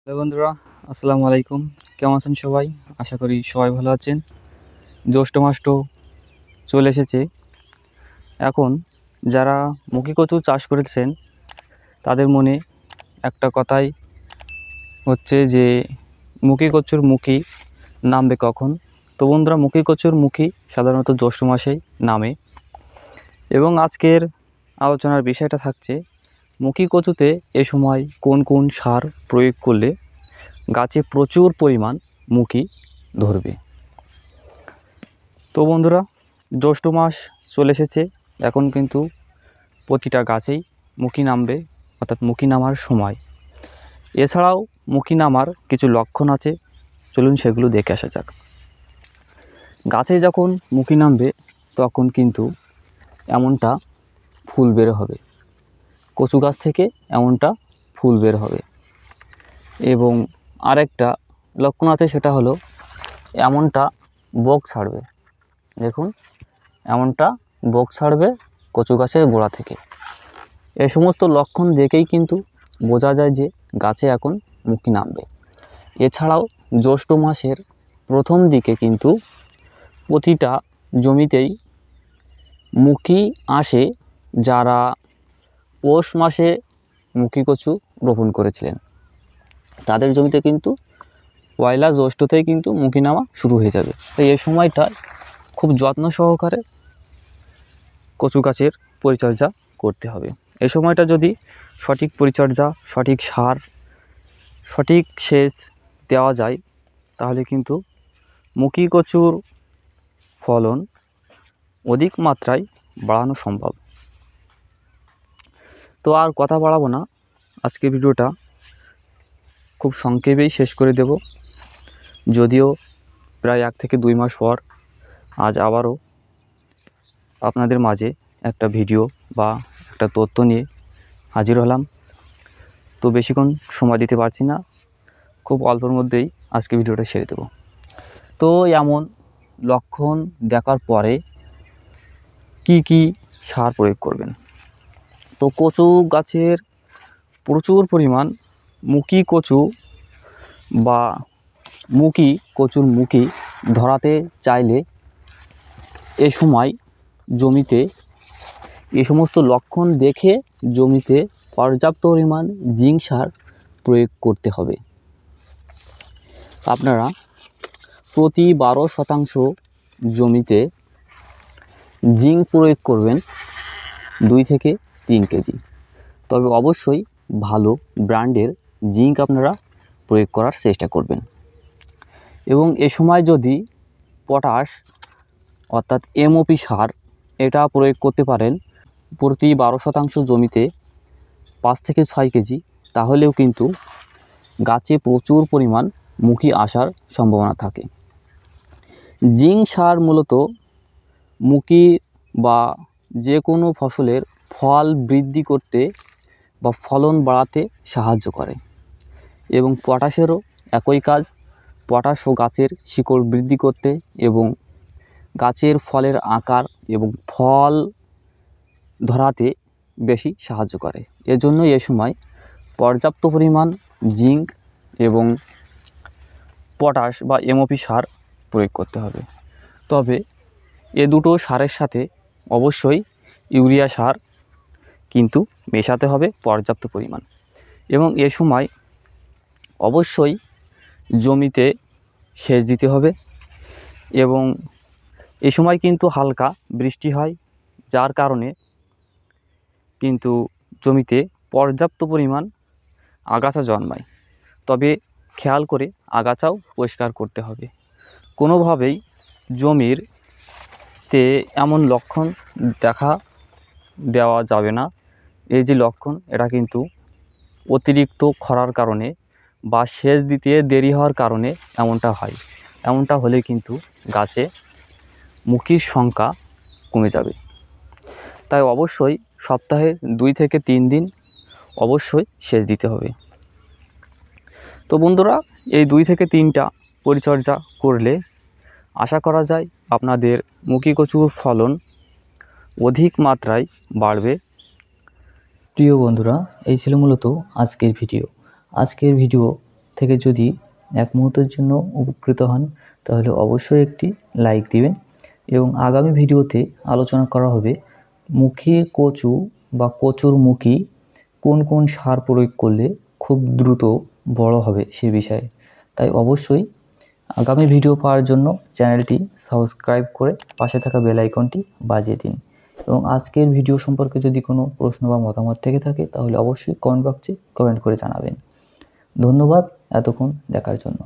Hello বন্ধুরা, আসসালামু আলাইকুম। কেমন আছেন সবাই? আশা করি সবাই ভালো আছেন। জ্যৈষ্ঠ মাস তো চলে এসেছে। এখন যারা মুখী কচু চাষ করেছেন তাদের মনে একটা কথাই হচ্ছে যে মুখী কচুর মুখী নামবে কখন। তো বন্ধুরা, মুখী কচুর মুখী সাধারণত জ্যৈষ্ঠ মাসেই নামে। এবং আজকের আলোচনার বিষয়টা থাকছে মুখী কচুতে এ সময় কোন কোন সার প্রয়োগ করলে গাছে প্রচুর পরিমাণ মুখী ধরবে। তো বন্ধুরা, জ্যৈষ্ঠ মাস চলে এসেছে। এখন কিন্তু প্রতিটা গাছেই মুখী নামবে, অর্থাৎ মুখী নামার সময়। এছাড়াও মুখী নামার কিছু লক্ষণ আছে, চলুন সেগুলো দেখে আসা যাক। গাছে যখন মুখী নামবে তখন কিন্তু এমনটা ফুল বের হবে, কচু গাছ থেকে এমনটা ফুল বের হবে। এবং আরেকটা লক্ষণ আছে, সেটা হলো এমনটা বোক ছাড়বে। দেখুন, এমনটা বোক ছাড়বে কচু গাছের গোড়া থেকে। এই সমস্ত লক্ষণ দেখেই কিন্তু বোঝা যায় যে গাছে এখন মুখী নামবে। এছাড়াও জ্যৈষ্ঠ মাসের প্রথম দিকে কিন্তু প্রতিটা জমিতেই মুখী আসে যারা পৌষ মাসে মুখী কচু রোপণ করেছিলেন। তাদের জমিতে কিন্তু পয়লা জ্যৈষ্ঠতেই কিন্তু মুখী নামা শুরু হয়ে যাবে। তাই এই সময়টা খুব যত্ন সহকারে কচু গাছের পরিচর্যা করতে হবে। এই সময়টা যদি সঠিক পরিচর্যা, সঠিক সার, সঠিক সেচ দেওয়া যায় তাহলে কিন্তু মুখী কচুর ফলন অধিক মাত্রায় বাড়ানো সম্ভব। তো আর কথা বাড়াবো না, আজকে ভিডিওটা খুব সংক্ষেপেই শেষ করে দেব। যদিও প্রায় 1 থেকে 2 মাস পর আজ আবারও আপনাদের মাঝে একটা ভিডিও বা একটা তথ্য নিয়ে হাজির হলাম। তো বেশিক্ষণ সময় দিতে পারছি না, খুব অল্পের মধ্যেই আজকে ভিডিওটা ছেড়ে দেব। তো এমন লক্ষণ দেখার পরে কি কি সার প্রয়োগ করবেন? তো কচু গাছের প্রচুর পরিমাণ মুখী কচু বা কচুর মুখী ধরাতে চাইলে এ সময় জমিতে এই সমস্ত লক্ষণ দেখে জমিতে পর্যাপ্ত পরিমাণ জিঙ্ক সার প্রয়োগ করতে হবে। আপনারা প্রতি 12% জমিতে জিঙ্ক প্রয়োগ করবেন 2 থেকে 3 কেজি। তবে অবশ্যই ভালো ব্র্যান্ডের জিঙ্ক আপনারা প্রয়োগ করার চেষ্টা করবেন। এবং এ সময় যদি পটাশ অর্থাৎ এমওপি সার এটা প্রয়োগ করতে পারেন প্রতি 12% জমিতে 5 থেকে 6 কেজি, তাহলেও কিন্তু গাছে প্রচুর পরিমাণ মুখী আসার সম্ভাবনা থাকে। জিঙ্ক সার মূলত মুখী বা যে কোনো ফসলের ফল বৃদ্ধি করতে বা ফলন বাড়াতে সাহায্য করে। এবং পটাশেরও একই কাজ, পটাশও গাছের শিকড় বৃদ্ধি করতে এবং গাছের ফলের আকার এবং ফল ধরাতে বেশি সাহায্য করে। এজন্য এ সময় পর্যাপ্ত পরিমাণ জিঙ্ক এবং পটাশ বা এমওপি সার প্রয়োগ করতে হবে। তবে এ দুটো সারের সাথে অবশ্যই ইউরিয়া সার কিন্তু মেশাতে হবে পর্যাপ্ত পরিমাণ। এবং এ সময় অবশ্যই জমিতে সেচ দিতে হবে। এবং এ সময় কিন্তু হালকা বৃষ্টি হয়, যার কারণে কিন্তু জমিতে পর্যাপ্ত পরিমাণ আগাছা জন্মায়। তবে খেয়াল করে আগাছাও পরিষ্কার করতে হবে। কোনোভাবেই জমিতে এমন লক্ষণ দেখা দেওয়া যাবে না। এই যে লক্ষণ, এটা কিন্তু অতিরিক্ত খরার কারণে বা সেচ দিতে দেরি হওয়ার কারণে এমনটা হয়। এমনটা হলে কিন্তু গাছে মুখীর সংখ্যা কমে যাবে। তাই অবশ্যই সপ্তাহে 2 থেকে 3 দিন অবশ্যই সেচ দিতে হবে। তো বন্ধুরা, এই 2 থেকে 3টা পরিচর্যা করলে আশা করা যায় আপনাদের মুখী কচুর ফলন অধিক মাত্রায় বাড়বে। প্রিয় বন্ধুরা, এই ছিল মূলত আজকের ভিডিও। আজকের ভিডিও থেকে যদি এক মুহূর্তের জন্য উপকৃত হন তাহলে অবশ্যই একটি লাইক দিবেন। এবং আগামী ভিডিওতে আলোচনা করা হবে মুখে কচু বা কচুর মুখী কোন কোন সার প্রয়োগ করলে খুব দ্রুত বড় হবে সে বিষয়ে। তাই অবশ্যই আগামী ভিডিও পাওয়ার জন্য চ্যানেলটি সাবস্ক্রাইব করে পাশে থাকা বেল আইকনটি বাজিয়ে দিন। এবং আজকের ভিডিও সম্পর্কে যদি কোনো প্রশ্ন বা মতামত থেকে থাকে তাহলে অবশ্যই কমেন্ট বক্সে কমেন্ট করে জানাবেন। ধন্যবাদ এতক্ষণ দেখার জন্য।